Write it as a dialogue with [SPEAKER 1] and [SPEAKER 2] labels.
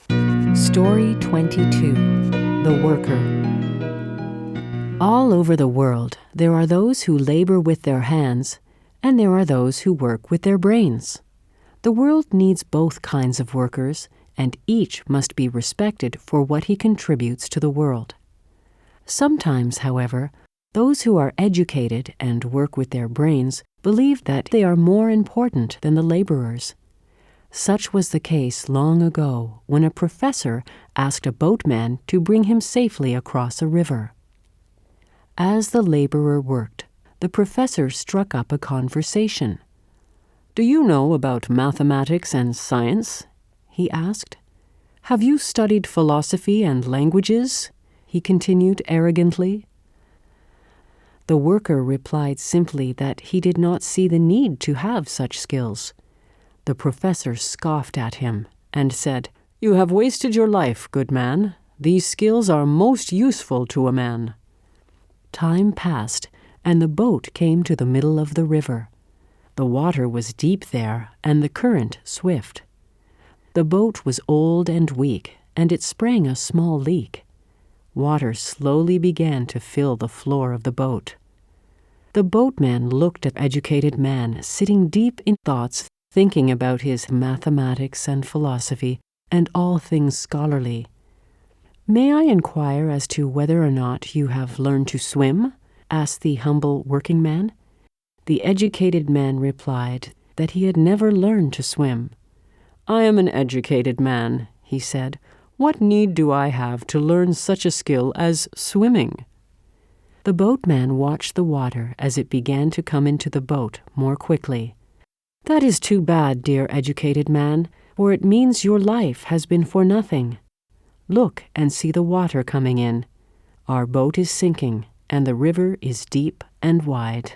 [SPEAKER 1] Story 22. The Worker. All over the world, there are those who labor with their hands, and there are those who work with their brains. The world needs both kinds of workers, and each must be respected for what he contributes to the world. Sometimes, however, those who are educated and work with their brains believe that they are more important than the laborers. Such was the case long ago when a professor asked a boatman to bring him safely across a river. As the laborer worked, the professor struck up a conversation. "Do you know about mathematics and science?" he asked. "Have you studied philosophy and languages?" he continued arrogantly. The worker replied simply that he did not see the need to have such skills. The professor scoffed at him and said, "You have wasted your life, good man. These skills are most useful to a man." Time passed, and the boat came to the middle of the river. The water was deep there, and the current swift. The boat was old and weak, and it sprang a small leak. Water slowly began to fill the floor of the boat. The boatman looked at the educated man sitting deep in thoughts, thinking about his mathematics and philosophy and all things scholarly. "May I inquire as to whether or not you have learned to swim?" asked the humble working man. The educated man replied that he had never learned to swim. "I am an educated man," he said. "What need do I have to learn such a skill as swimming?" The boatman watched the water as it began to come into the boat more quickly. "That is too bad, dear educated man, for it means your life has been for nothing. Look and see the water coming in. Our boat is sinking, and the river is deep and wide."